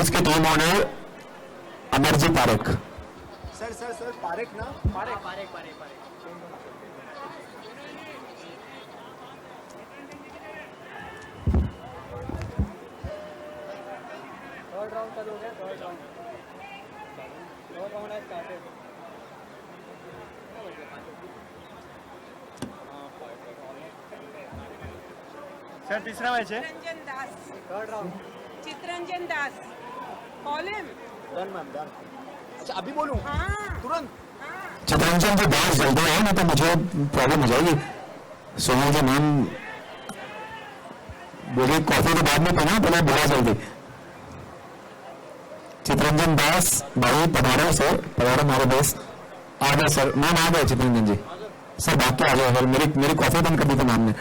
Runners के team owner Amarjeet Parekh. Sir Parekh ना, Parekh. Third round चालू हो गया, थर्ड राउंड है स्टार्टेड। सर तीसरा मैच है, Chittaranjan Das, third round. Chittaranjan Das, call him. Done ma'am, done. अच्छा अभी बोलूं? हाँ तुरंत। चित्रंजन जी दास जल्दी आए, नहीं तो मुझे प्रॉब्लम हो जाएगी। सोनल जी मैम बोलिए कॉफी के बाद में पीना, पहले बोला जल्दी। चित्रंजन दास भाई पधारो सर, पधारो हमारे देश। आ गए सर, मैम आ गए चित्रंजन जी। सर बाकी आ गए, अगर मेरी कॉफी बंद कर दी थी मैम ने।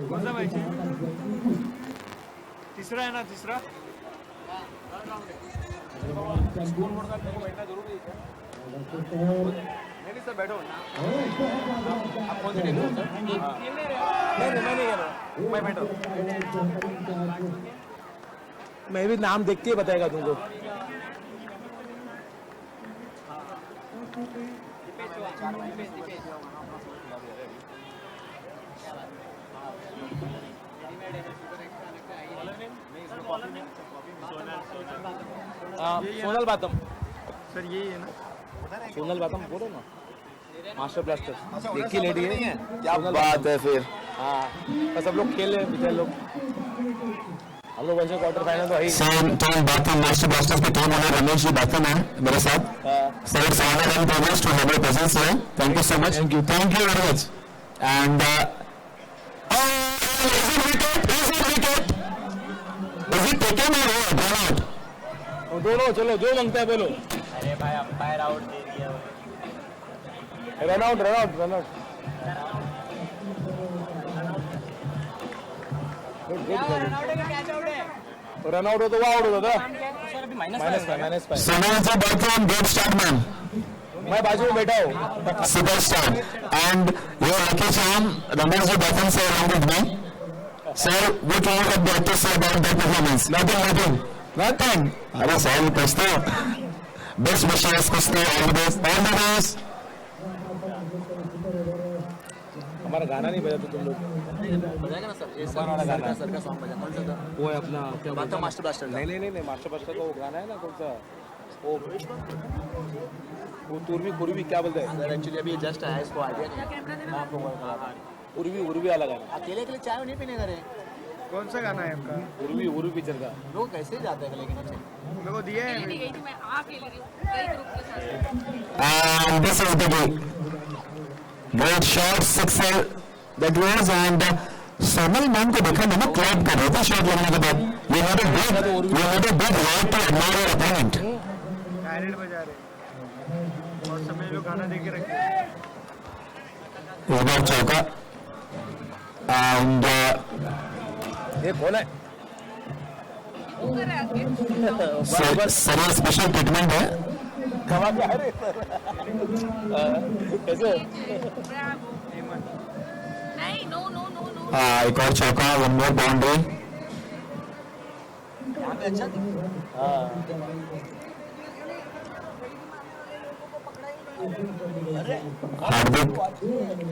कौन सा मैच है? तीसरा है ना, तीसरा। स्कोर बोर्ड का आपको बैठना जरूरी है क्या? नहीं सर बैठो ना। आप कौन सी टीम हो सर? नहीं मैं नहीं रहा, मैं बैठो। मैं भी नाम देख के बताएगा तुमको। सोनल बातम सर, यही है ना? सोनल बातम बोलो ना, मास्टर ब्लास्टर एक ही लेडी है। क्या बात है फिर। हाँ बस सब लोग खेल रहे हैं, पिछले लोग हम लोग वैसे क्वार्टर फाइनल तो है। Sir team Batham master blasters के टीम ओनर रमेश जी बातम है मेरे साथ। Sir it's honour and privilege to have your presence here. Thank you so much. Thank you very much. And दोनों चलो जो मांगता है बोलो। अरे भाई अंपायर आउट दे दिया। Run out. रन आउट हो तो वो आउट होता था। Minus five. Someone से बातम गुड स्टार्ट मैम। मैं बाजू में बैठा हूँ। Superstar and your lucky charm Ramesh ji बातम से along with me. Sir, what do you have to say about that performance? Nothing. अरे सर कुछ तो बेस्ट विशेष कुछ तो all the best. हमारा गाना नहीं बजा तो तुम लोग बजाएगा ना सर? ये सर वाला गाना। सर का सॉन्ग बजा। कौन सा था? वो है अपना क्या बात था मास्टर ब्लास्टर। नहीं मास्टर ब्लास्टर का वो गाना है ना, कौन सा वो पूर्वी क्या बोलते हैं? सर एक्चुअली अभी जस्ट आया, इसको आइडिया नहीं है। मैं आपको बोल रहा था उर्वी वाला गाना। अकेले चाय नहीं पीने का रे। कौन सा गाना है आपका? उर्वी पिक्चर का। लोग कैसे जाते हैं लेकिन नीचे? मेरे को दिया है। And this is the game. Great shot, sixer that was and Sonal ma'am को देखा मैंने क्लैप कर रहे थे शॉट लगने के बाद। You had a big right to admire your opponent. Direct बजा रहे और समय लोग गाना देख के रखे। इस बार चौका and ये कौन है? सर स्पेशल ट्रीटमेंट है। कहाँ पे आ रहे कैसे? नहीं, नो। एक और चौका, वन मोर बाउंड्री। अच्छा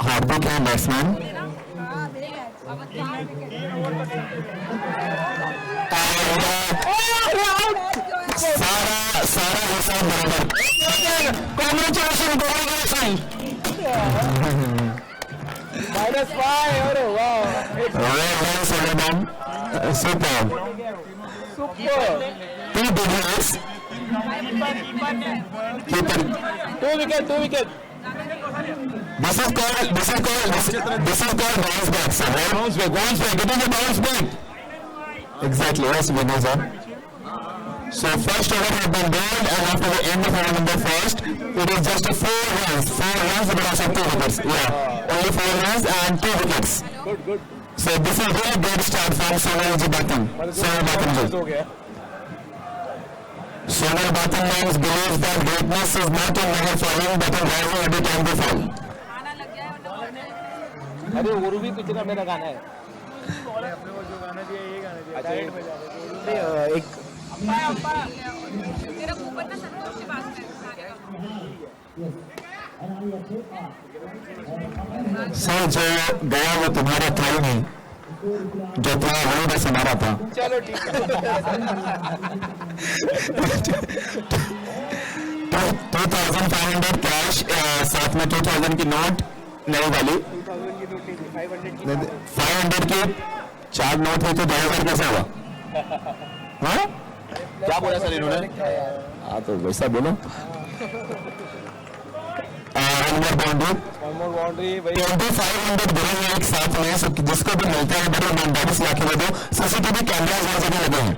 हार्दिक है बैट्समैन। सारा हिसाब बराबर। Congratulations. -5 अरे वाह। Super. Two degrees. Keeper. Two wicket. This is called bounce back, sir. Bounce back. It is a bounce back. Exactly. Yes, Vinay sir. So first over has been bowled, and after the end of over number first, it is just 4 runs. 4 runs because of 2 wickets. Yeah, only 4 runs and 2 wickets. Good. So this is really good start from Sonal Batam. Sonal Batam ji. हो गया। Sonal Batam means believes that greatness is not in never falling, but in rising every time they fall. अरे Urvi picture का मेरा गाना है। अपने को जो गाना दिया ये एक तेरा ऊपर ना संतोष से बात कर सर जो गया वो तुम्हारा था ही नहीं, जो तुम्हारा वही बस हमारा था। चलो ठीक है। 2500 कैश, साथ में 2000 की नोट नई वाली, 500 की 4 नोट हुई तो 2000 कैसे हुआ? हाँ क्या बोला सर इन्होंने? हाँ तो वैसा बोलो। बाउंड्री भाई 2500 बोलेंगे एक साथ में, जिसको भी मिलता है बड़ी ईमानदारी से लाके दे दो। सीसीटीवी कैमरास वहां से भी लगे हैं।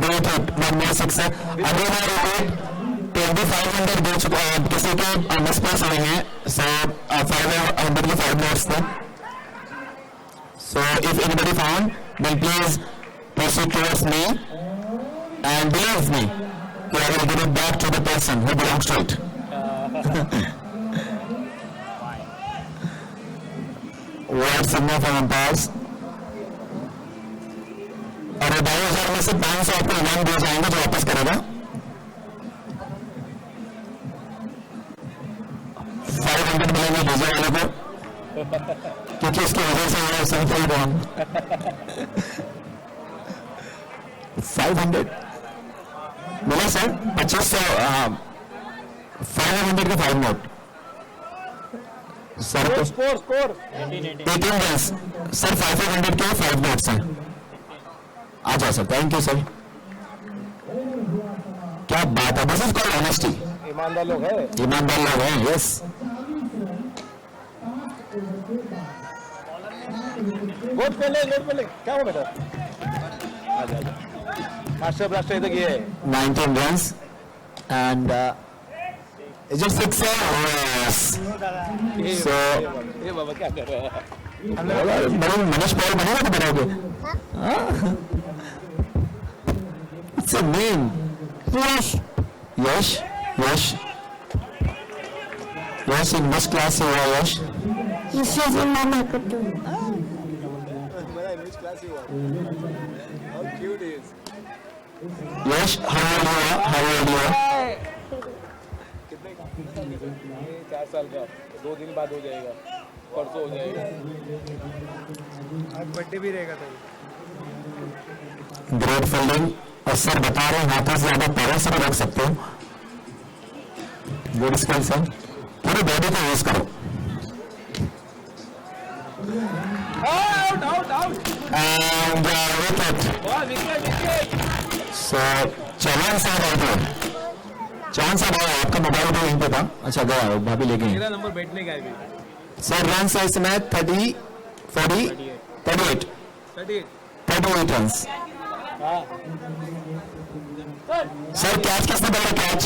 डेट 106 है। अभी मैं 2500 दे चुका, किसी के मिसप्लेस हुए हैं, सो 500 के 5 नोट्स थे। So if anybody found, then please proceed towards me and believe me, I will give it back to the person who belongs to it. Word signal from umpires. और 2000 में से 500 आपको इनाम दिए जाएंगे जो वापस करेगा। 500 मिलेंगे भेजे वाले को, क्योंकि इसकी वजह से हमारा संख्या रहा 500 मिला सर। 2500 500 के 5 note sir. Score 18 runs sir. 500 के 5 नोट्स हैं। आ जाओ सर। Thank you sir. क्या बात है, दिस इज कॉल्ड ऑनेस्टी। ईमानदार लोग हैं। ईमानदार लोग हैं, यस। गोट पे ले क्या हो बेटा? आजा मास्टर ब्लास्टर इधर ये है 19 runs and is it 6 or yes? So ये बाबा क्या कर रहा है? बड़े मनीष पॉल बनेगा तो बनाओगे? It's a name. Yes. In which class you are, Yash? This is in Mama Kutu. How cute he is. Yash, how old you are? 4 साल का, 2 दिन बाद हो जाएगा, परसों हो जाएगा। आज बर्थडे भी रहेगा तो। Great fielding. और सर बता रहे हैं हाथों से ज्यादा पैरों से भी रख सकते हो। Good skill sir. पूरी बॉडी को यूज करो। Out And wicket. Wicket So चांद साहब आउट हुए। चांद साहब आया, आपका मोबाइल भी यहीं पे था। अच्छा गया, भाभी ले गई। मेरा नंबर बैठने का है भी। सर रन है इस मैच 38 रन्स। सर कैच किसने पकड़ा? कैच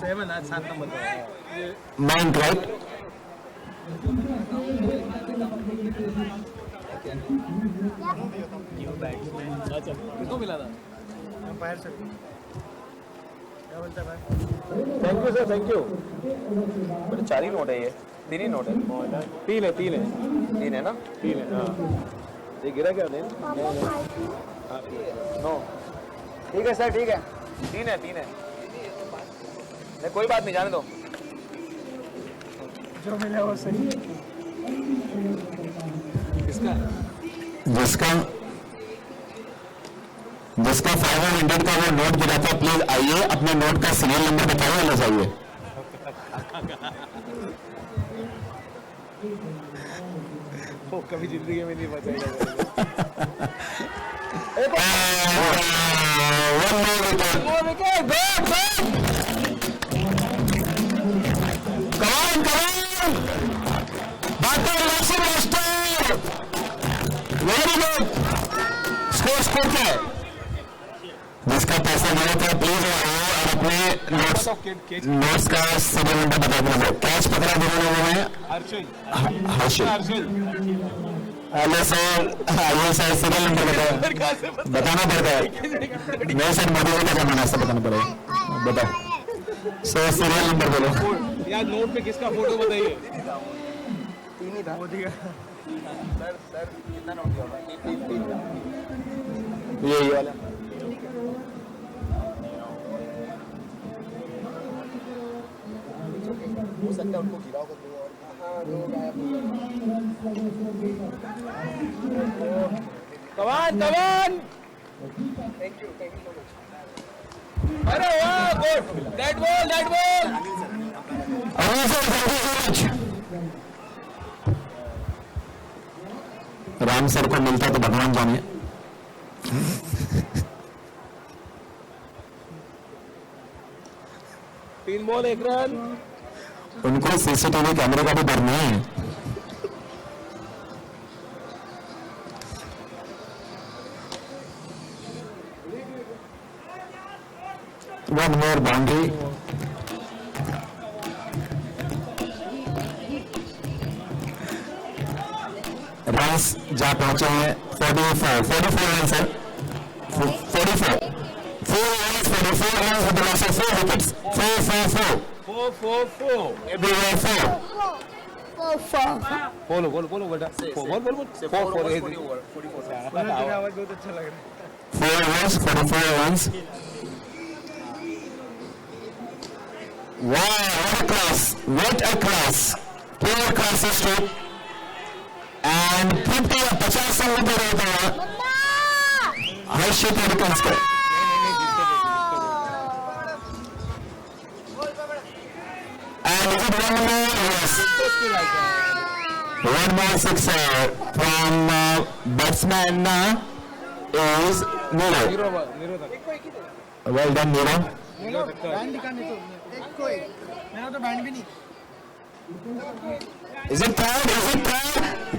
7 आज 7 नंबर का है। Mind right. किसको मिला था? अंपायर से। क्या बोलता है भाई? Thank you sir, thank you. बड़े 4 ही नोट है ये, 3 ही नोट है। 3 है 3 है ना? 3 है हाँ। ये गिरा क्या नहीं? नो ठीक है सर, ठीक है। 3 है नहीं, कोई बात नहीं, जाने दो। जो मिला वो सही। किसका? जिसका 500 का वो नोट गिरा था, प्लीज आइए, अपने नोट का सीरियल नंबर बताइए, ले जाइए। वो कभी जिंदगी में नहीं बचेगा। Very good. स्कोर क्या है? जिसका पैसा मिला था प्लीज आइए और अपने नोट्स का सीरियल नंबर बता दीजिए। कैच पकड़ा दोनों लोगों ने। हर्षिल। हेलो सर, आइए सर, सीरियल नंबर बताना पड़ता है। नहीं सर, मोदी जी का जमाना से बताना पड़ेगा। बताओ सर, सीरियल नंबर बोलो। यार नोट पे किसका फोटो बताइए? 3 ही था। मोदी का। सर कितना नोट दिया होगा? 3 ये वाला हो सकता है उनको गिराओ कर दो और कमान थैंक यू सो मच अरे वाह good that ball Ram sir को मिलता तो भगवान जाने। तीन बॉल 1 रन। उनको सीसीटीवी कैमरे का भी डर नहीं है। One more boundary. रन्स जा पहुंचे हैं 44 रन्स है 44 runs with the loss of 4 wickets 4 everywhere 4 बोलो बेटा बोल 4 आवाज बहुत अच्छा लग रहा है 4 runs 44 runs wow what a class pure class stroke and 50 run पे रहता है हर्षित हरकंस का and is it one more? Yes. One more sixer from batsman is Niro. Well done, Niro. Is it third?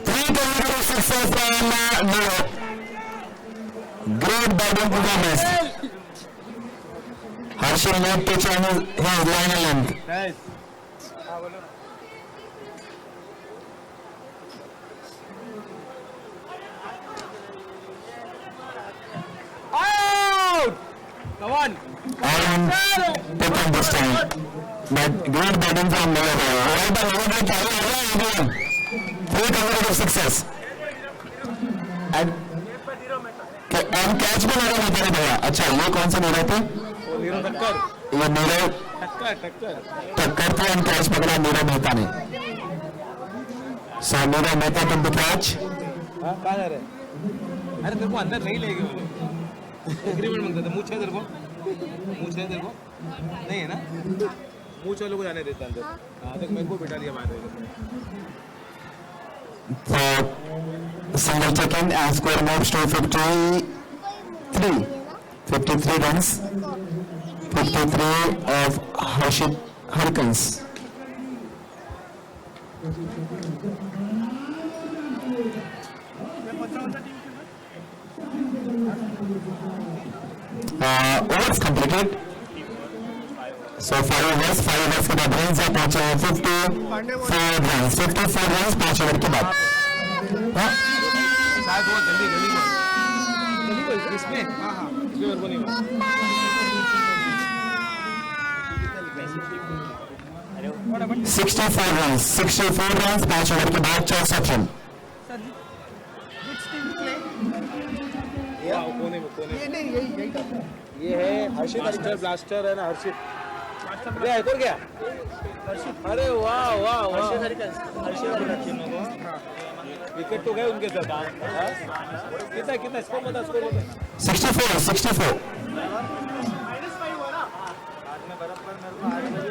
3 consecutive sixers from Niro. Great batting performance. Harshil led to channel his line length. Nice. Out! Come on! And taken this time. But great batting from Miller. Right by Miller, 3 consecutive sixes. And catch भी मेरा नहीं भैया। अच्छा ये कौन सा मेरा थे? ये मेरा टक्कर थे एंड कैच पकड़ा मेरा मेहता ने। सो मेरा मेहता टुक द कैच। कहाँ जा रहे? अरे तेरे को अंदर नहीं लेंगे वो। एग्रीमेंट मांगते थे मुझे तेरे को नहीं है ना मुझ वालों को जाने देता अंदर। हाँ तक मेरे को बिठा दिया बाहर। Single check-in and score moves to 53 runs 53 of Harshit Harkins. Overs completed. So 5 overs के बाद runs है पहुंचे 54 runs 5 ओवर के बाद। शायद वो जल्दी इसमें मेरे को नहीं 64 runs 5 ओवर के बाद 4 सेक्शन। ये है हर्षित ब्लास्टर है ना हर्षित क्या है तो क्या अरे वाह विकेट तो गए उनके साथ कितना स्कोर बता 64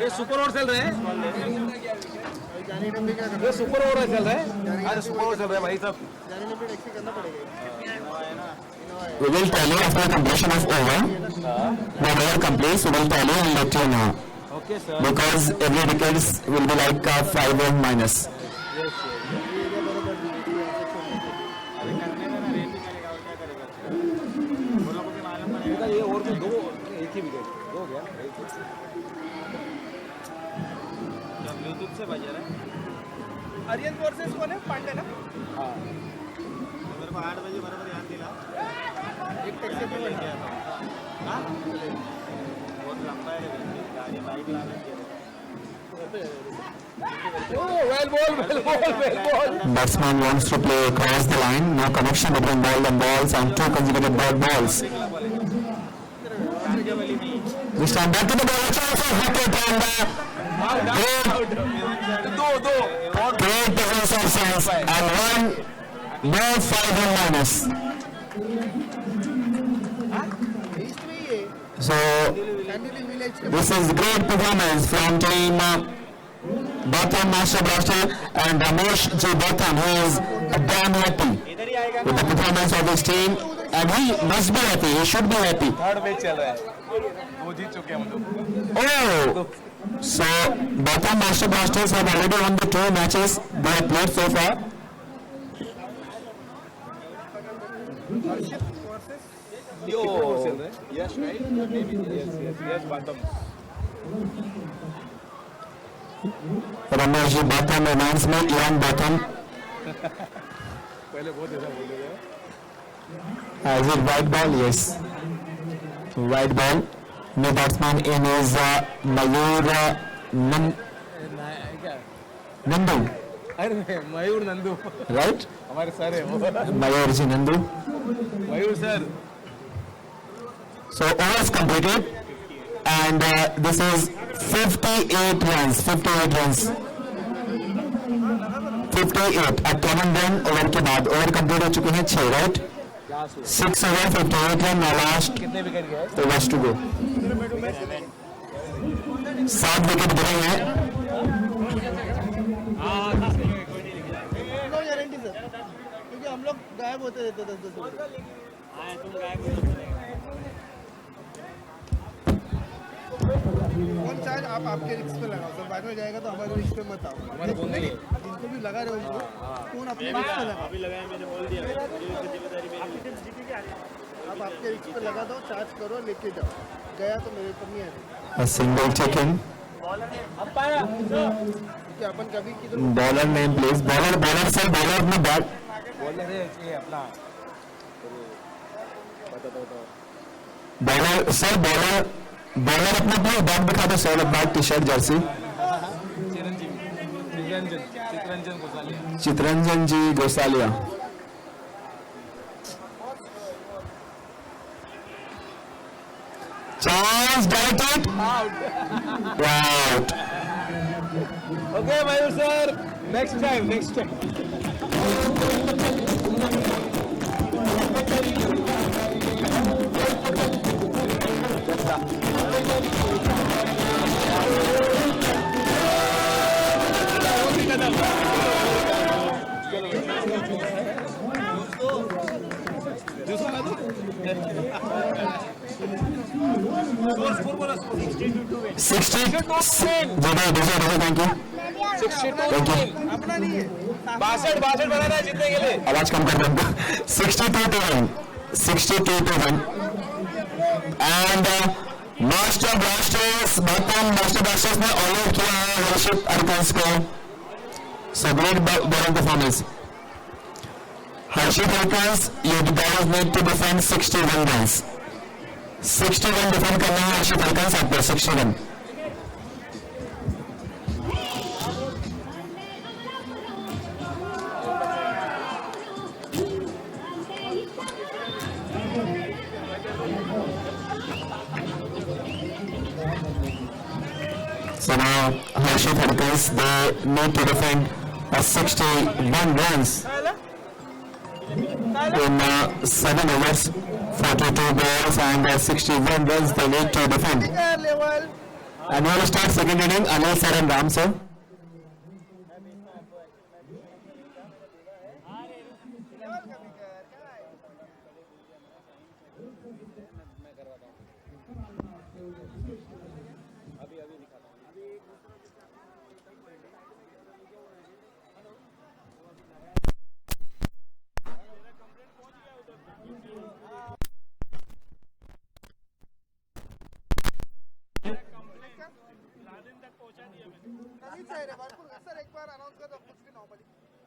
ये सुपर ओवर चल रहे हैं ये सुपर ओवर चल रहे हैं अरे सुपर ओवर चल रहे हैं भाई साहब We will tell you after completion of over. When over completes, we will tell you and let you know. Okay, sir. Because every wickets will be like 5 or minus. Yes. ये over में 2 एक ही wicket 2 हो गया जब YouTube से बजा रहा है आर्यन वर्सेस कौन है पांडे ना हाँ मेरे को 8 बजे बराबर याद दिला एक टैक्सी पे बैठ गया था हाँ बहुत लंबा है गाड़ी बाइक लाने के लिए Batsman wants to play across the line. No connection between ball and balls and two consecutive dot balls. This time back to the ball. Chance of wicket and great defense of sense and one. No 5 minus. So this is great performance from team Botham Master Blaster and Ramesh J. Botham. He is damn happy with the performance of his team and he must be happy. He should be happy. Third match चल रहा है, वो जीत चुके हैं हम लोग. Oh, so Botham Master Blasters have already won the 2 matches they have played so far. Yes, right? Maybe yes, bottom. Ramesh J. Botham reminds me Ian Botham. पहले बहुत ऐसा बोल रहे थे. Is it white ball? Yes. White ball. New batsman in is Mayur Nandu. अरे मयूर Nandu, Right? हमारे sir है वो. Mayur Ji Nandu. Mayur sir. So overs completed and this is 58 runs. 58 runs. 58 11 run over के बाद ओवर कंप्लीट हो चुके हैं 6 right. 6 over 58 run now last कितने विकेट गए? the was to go. 7 wicket गिरे हैं. गारंटी सर, क्योंकि हम लोग गायब होते रहते 10-10 फोन चार्ज आप आपके रिस्क पे लगाओ सर, बाद में जाएगा तो हमारे रिस्क पे मत आओ. जिनको भी लगा रहे हो उनको फोन अपने रिस्क पे लगाओ. अभी लगाया मैंने, बोल दिया आप आपके रिस्क पे लगा दो, चार्ज करो, लेके जाओ. गया तो मेरे ऊपर नहीं आएगा. A single taken. क्योंकि अपन कभी किधर Bowler name please. Bowler sir, bowler अपना bat. बोल रहे हैं अपना. Bowler sir, bowler अपना प्लीज बैट दिखा दो सर. Bat T shirt jersey. Chittaranjan ji Gosalia. Chance directed. Out. Okay, Mayur sir. Next time. अपना नहीं है. 62 बनाना है जीतने के लिए. आवाज कम कर दो. 62 to 1. 62 to 1. And Master Blasters, Botham Master Blasters ने ऑल आउट किया है हर्षित अरकांस को. So great bowling performance. Harshit Arkansas, you guys need to defend 61 runs. 61 defend करना है हर्षित अरकांस आपको. 61. So now Harshit Arkansas, they need to defend 61 runs in 7 overs, 42 balls and 61 runs they need to defend. Level And we will start second inning. Anil sir and Ram sir. Sir एक बार announce कर दो कुछ भी. Normally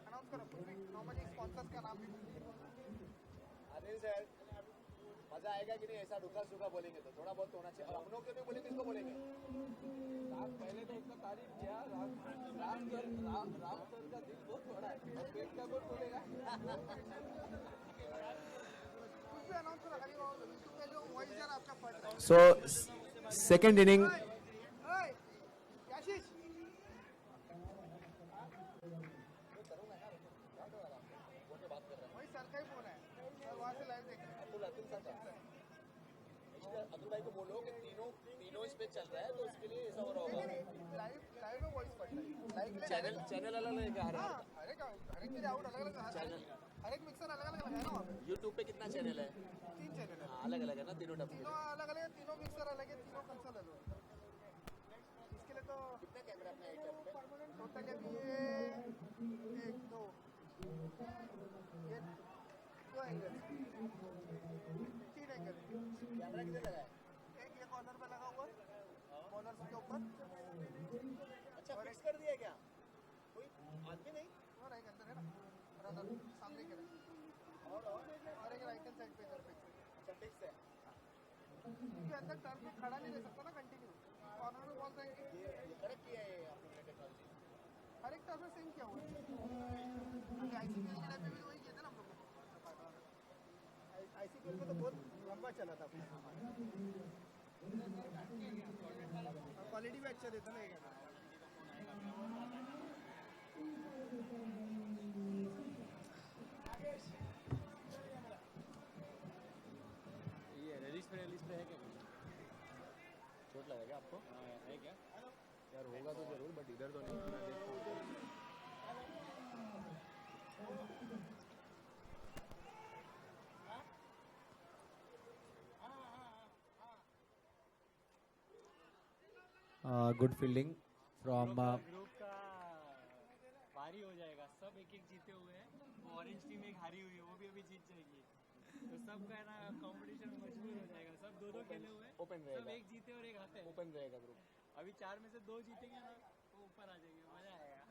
announce करो कुछ भी. Normally sponsors का नाम भी. अनिल सर मजा आएगा कि नहीं ऐसा रुखा सूखा बोलेंगे तो थोड़ा बहुत तो होना चाहिए और हम लोग के भी बोले किसको बोलेंगे पहले तो उसका तारीफ किया राम सर का दिल बहुत बड़ा है और पेट का बहुत बोलेगा कुछ भी अनाउंस करा खाली वो पे जो वॉइस यार आपका फट रहा है So, second inning, ओए आशीष वही सर का ही फोन है सर वहाँ से लाइव देख रहे हैं अतुल भाई को बोलो कि तीनों इस पे चल रहा है तो उसके लिए ऐसा हो रहा होगा लाइव में वॉइस फट रहा है चैनल अलग अलग है हाँ हर एक के आउट अलग अलग हर एक मिक्सर अलग अलग लगाया ना वहाँ पे यूट्यूब पे कितना चैनल है 3 चैनल है अलग अलग है ना तीनों डब तीनों अलग अलग है तीनों मिक्सर अलग है तीनों कंसोल अलग है इसके लिए तो कितने कैमरा अपने आइटम पे टोटल अभी ये 1 2 ये 2 एंगल 3 एंगल कैमरा किधर लगा है एक ये कॉर्नर पे लगा हुआ कॉर्नर के ऊपर अच्छा फिक्स कर दिया क्या कोई आदमी नहीं और एक अंदर है ना रनर सामने के और एक राइट हैंड साइड पे इधर पे अच्छा फिक्स है क्योंकि अंदर टर्न पे खड़ा नहीं रह सकता ना कंटिन्यू कॉर्नर में बॉल जाएंगे ये करेक्ट किया है आपने टेक्नोलॉजी हर एक टर्न में सेम क्या हुआ आईसीपीएल के टाइम में भी वही किया था ना हम लोग आईसीपीएल में तो बहुत लंबा चला था क्वालिटी भी अच्छा देता ना ये रिलीज पे है क्या चोट लगेगा आपको है क्या यार होगा तो जरूर बट इधर तो नहीं good fielding from ग्रुप का भारी हो जाएगा सब एक जीते हुए हैं ऑरेंज टीम एक हारी हुई है वो भी अभी जीत जाएगी तो सबका ना कंपटीशन मजबूर हो जाएगा सब दो खेले हुए हैं ओपन सब रहेगा एक जीते और एक हारते हैं ओपन रहेगा ग्रुप अभी 4 में से 2 जीतेंगे ना वो ऊपर आ जाएंगे मजा आएगा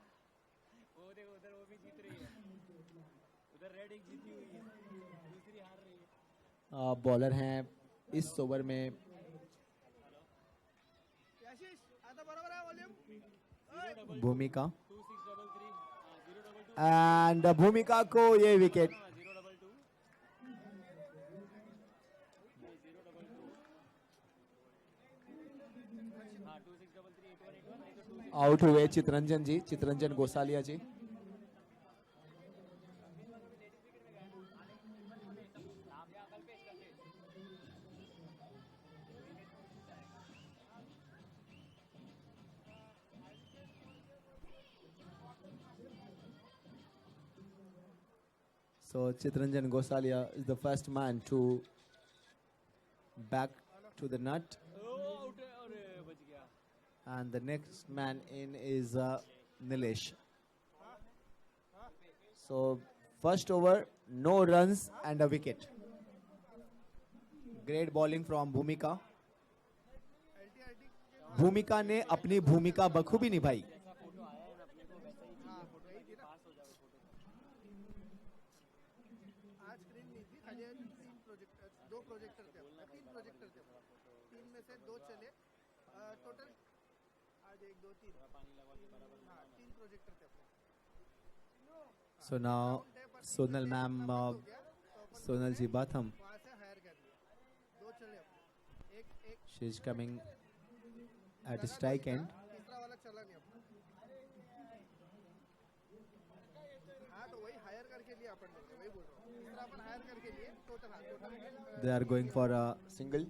वो देखो उधर वो भी जीत रही है उधर रेड एक जीती हुई है दूसरी हार रही है बॉलर हैं इस ओवर में आशीष आता बरोबर है वॉल्यूम भूमिका 2633 एंड भूमिका को ये विकेट 022 हाँ 2633 आउट हुए चितरंजन जी चितरंजन गोसालिया जी So Chitranjan Gosalia is the first man to back to the nut, out और बच गया and the next man in is Nilesh. So first over, no runs and a wicket. Great bowling from Bhumika. भूमिका ने अपनी भूमिका बखूबी निभाई. आज स्क्रीन नहीं थी खाली 3 प्रोजेक्टर 2 प्रोजेक्टर थे 3 प्रोजेक्टर थे 3 में से 2 चले टोटल आज 1 2 3 हाँ 3 प्रोजेक्टर थे So now Sonal ma'am, Sonal ji Batham, वहाँ से हायर कर लिया 2 चले अपने एक she is coming at strike end. तीसरा वाला चला नहीं अपना हाँ तो वही हायर करके लिए अपन लोग वही बोल रहा हूँ तीसरा अपन हायर करके लिए total total They are going for a single.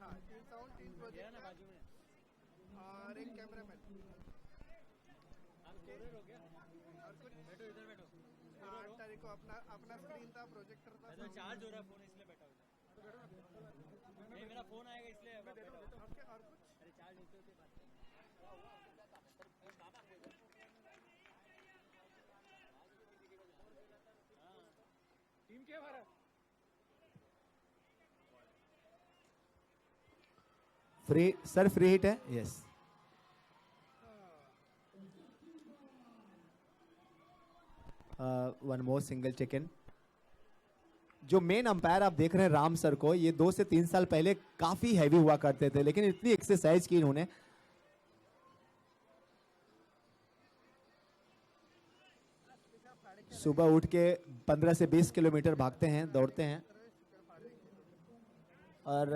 हाँ 3 साउंड 3 प्रोजेक्टर और एक कैमरामैन और कुछ हाँ 8 तारीख को अपना स्क्रीन था प्रोजेक्टर था चार्ज हो रहा फोन इसलिए बैठा हुआ नहीं मेरा फोन आएगा इसलिए और कुछ अरे चार्ज होते होते बात टीम क्या हमारा Free, sir, free hit है? Yes. One more single taken. जो मेन अंपायर आप देख रहे हैं राम सर को, ये 2 से 3 साल पहले काफी हैवी हुआ करते थे, लेकिन इतनी एक्सरसाइज की इन्होंने। सुबह उठ के 15 से 20 किलोमीटर भागते हैं, दौड़ते हैं, और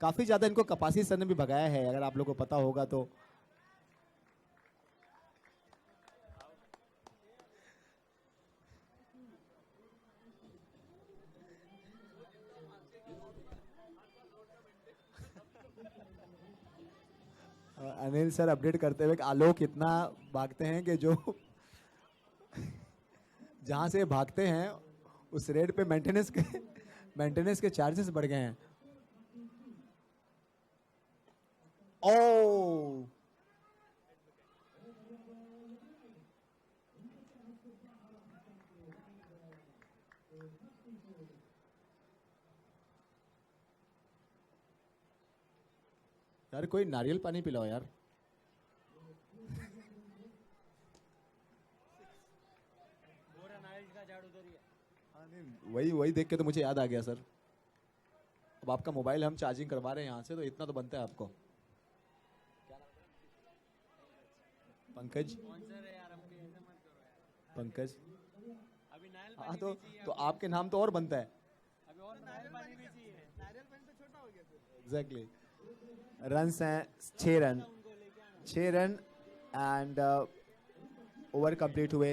काफी ज्यादा इनको कपासी सर ने भी भगाया है, अगर आप लोग को पता होगा तो। अनिल सर अपडेट करते हुए कि आलोक इतना भागते हैं कि जो जहां से भागते हैं उस रेट पे मेंटेनेंस के चार्जेस बढ़ गए हैं। ओ यार कोई नारियल पानी पिलाओ यार। वही देख के तो मुझे याद आ गया सर। अब आपका मोबाइल हम चार्जिंग करवा रहे हैं यहाँ से, तो इतना तो बनता है आपको। पंकज, पंकज, हाँ तो आपके नाम तो और बनता है। एग्जैक्टली। रन्स हैं 6 run, 6 run and over complete हुए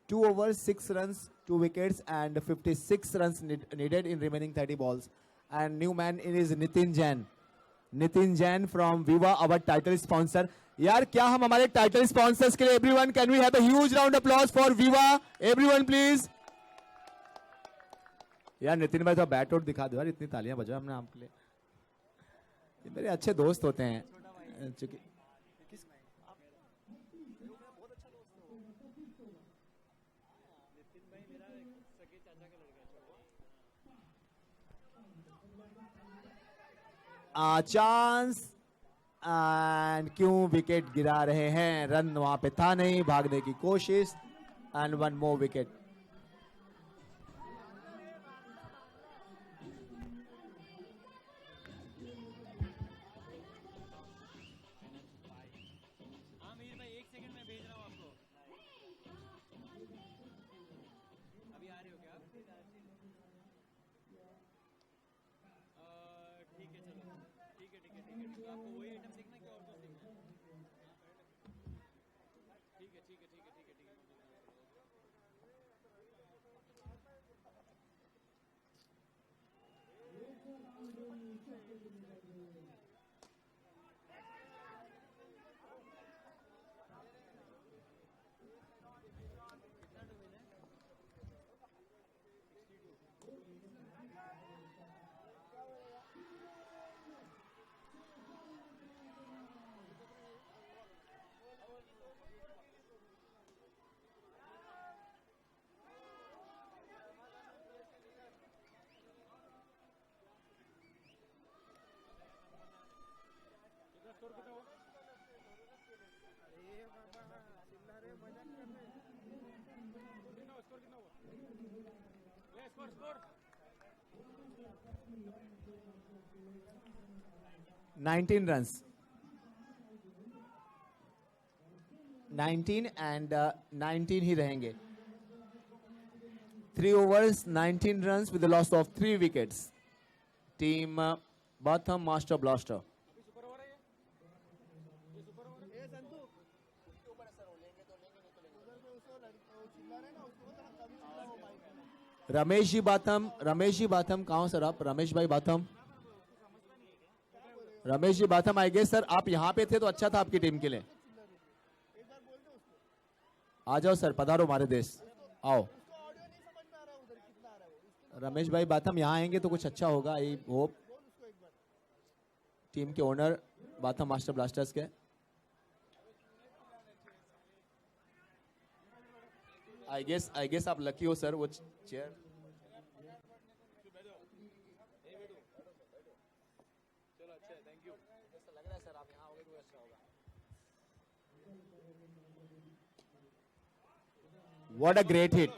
2 overs 6 runs 2 wickets and 56 runs needed in remaining 30 balls. And new man is Nitin Jain from Viva, our title sponsor. यार क्या हम हमारे टाइटल स्पॉन्सर्स के लिए everyone can we have a huge round applause for Viva, everyone please. यार नितिन भाई तो bat out दिखा दो यार, इतनी तालियां बजाओ हमने आपके लिए। ये मेरे अच्छे दोस्त होते हैं चूंकि। चांस एंड क्यों विकेट गिरा रहे हैं, रन वहां पे था नहीं, भागने की कोशिश and 1 more wicket. Nineteen run 19 and 19 ही रहेंगे। 3 overs 19 runs with the loss of 3 wickets. Team Batham Master Blaster. Ramesh ji Batham कहाँ हो सर आप? रमेश भाई Batham, Ramesh ji Batham I guess sir आप यहाँ पे थे तो अच्छा था आपकी टीम के लिए। आ जाओ सर, पधारो हमारे देश, आओ। रमेश भाई बाथम यहाँ आएंगे तो कुछ अच्छा होगा, आई होप। टीम के ओनर बाथम मास्टर ब्लास्टर्स के। आई गेस आप लकी हो सर, वो chair. What a great hit.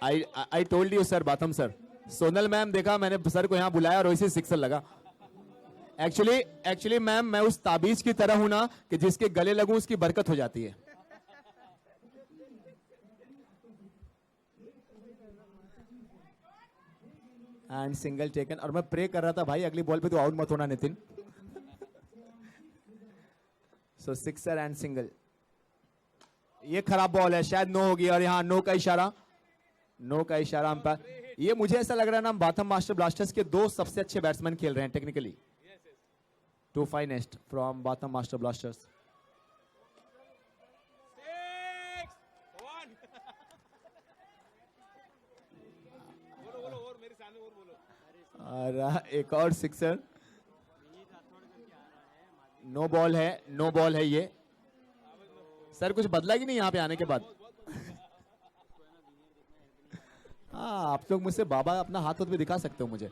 I told you sir, Batham sir, Sonal ma'am देखा मैंने सर को यहाँ बुलाया और वैसे सिक्सर लगा. एक्चुअली मैम मैं उस ताबीज की तरह हूं ना कि जिसके गले लगूं उसकी बरकत हो जाती है. And single taken. और मैं प्रे कर रहा था भाई अगली बॉल पे तो आउट मत होना नितिन. सो सिक्सर एंड सिंगल. ये खराब बॉल है, शायद नो होगी. और यहाँ नो का इशारा, नो का इशारा हम पर. ये मुझे ऐसा लग रहा है ना बाथम मास्टर ब्लास्टर्स के दो सबसे अच्छे बैट्समैन खेल रहे हैं technically. Two finest from Batham master blasters. और एक और सिक्सर. नो बॉल है, नो बॉल है ये. सर कुछ बदला कि नहीं यहाँ पे आने के बाद? हाँ आप लोग मुझसे बाबा अपना हाथ भी दिखा सकते हो मुझे.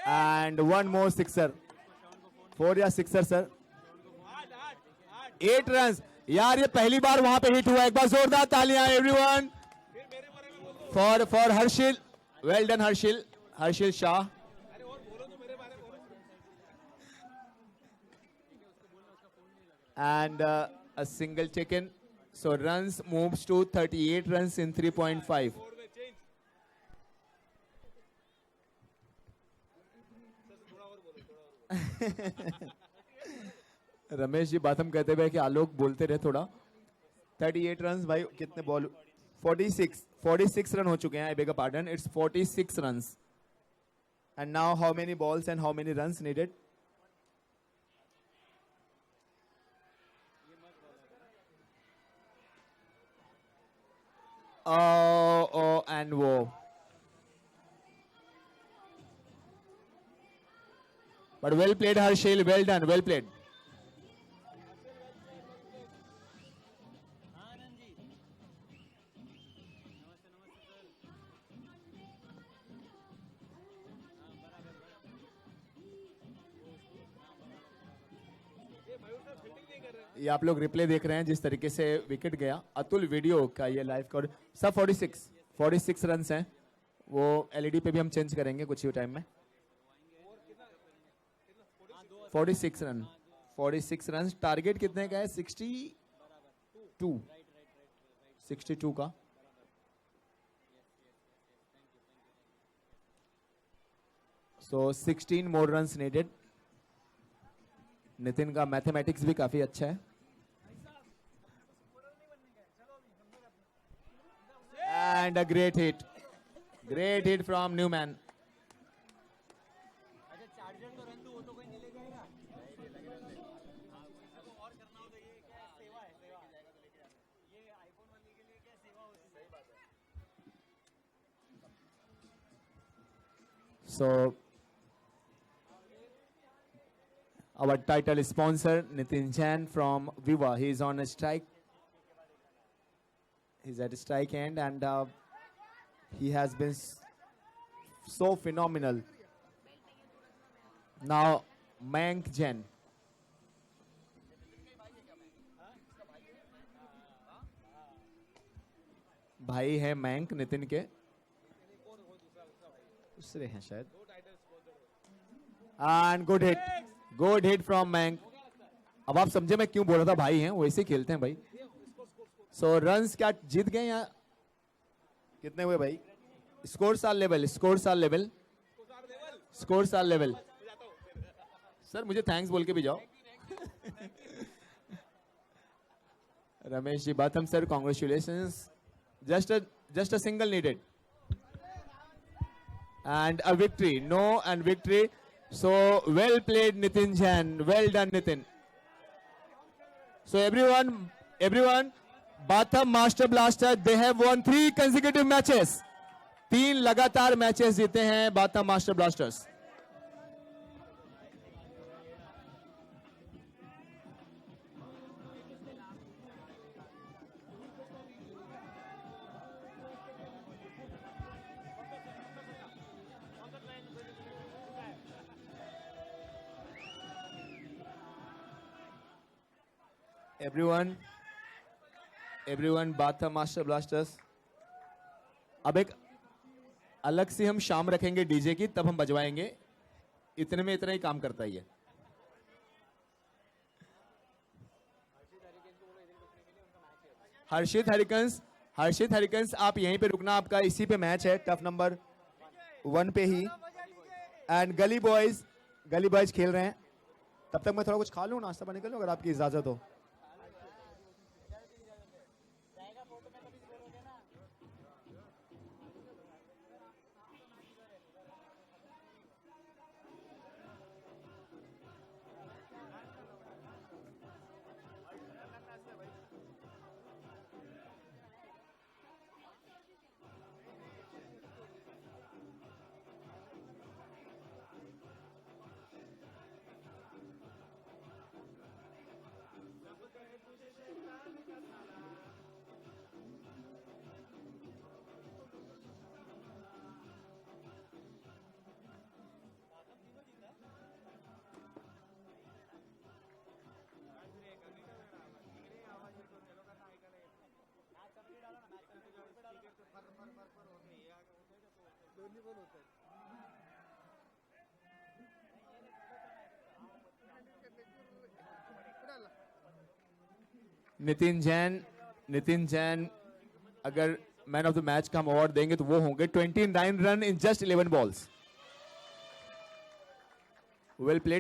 And one more sixer. 4 या सिक्सर सर. 8 रन. यार ये पहली बार वहां पे हिट हुआ. एक बार जोरदार तालियां everyone for Harshil. Well done Harshil, Harshil Shah. And a single taken. So runs moves to 38 runs in 3.5. Ramesh ji बात हम कहते हुए कि आलोक बोलते रहे थोड़ा. 38 रन भाई. कितने बॉल? 46 रन हो चुके हैं. I beg a pardon, it's 46 run. And now how many balls and how many runs needed? Oh, and wo. But well played, Harshil. Well done. Well played. ये आप लोग रिप्ले देख रहे हैं जिस तरीके से विकेट गया. अतुल वीडियो का ये लाइव कवर. सब 46 रन हैं. वो एलईडी पे भी हम चेंज करेंगे कुछ ही टाइम में. 46 रन. 46 रन. टारगेट कितने का है? 62 का. सो 16 मोर रन्स नीडेड. नितिन का मैथमेटिक्स भी काफी अच्छा है. And a great hit from Newman. So our title sponsor Nitin Jain from Viva, he is on a strike. He's at a strike end and he has been so phenomenal. Now Mayank Jain. भाई है मयंक नितिन के. दूसरे हैं शायद. And good hit from Mayank. अब आप समझे मैं क्यों बोल रहा था भाई हैं, वैसे खेलते हैं भाई. सो रन्स क्या जीत गए या कितने हुए भाई? Scores are level. सर मुझे थैंक्स बोल के भी जाओ. Ramesh ji Batham sir congratulations. Just a single needed. And a victory. No and victory. So well played Nitin Jain. Well done Nitin. So everyone, Batham Master Blaster, they have won 3 consecutive matches. 3 लगातार matches जीते हैं Batham Master Blasters. Everyone, everyone बाथा master blasters. अब एक अलग से हम शाम रखेंगे डीजे की, तब हम बजवाएंगे. इतने में इतना ही काम करता ही है. हर्षित हरिकंस आप यहीं पे रुकना, आपका इसी पे मैच है, टफ नंबर 1 पे ही. एंड गली बॉयज खेल रहे हैं. तब तक मैं थोड़ा कुछ खा लूं, नाश्ता पानी कर लूं, अगर आपकी इजाजत हो. दोन्ही पण होत आहेत. नितिन जैन अगर मैन ऑफ द मैच का हम अवार्ड देंगे तो वो होंगे. 29 run in just 11 balls. Well played.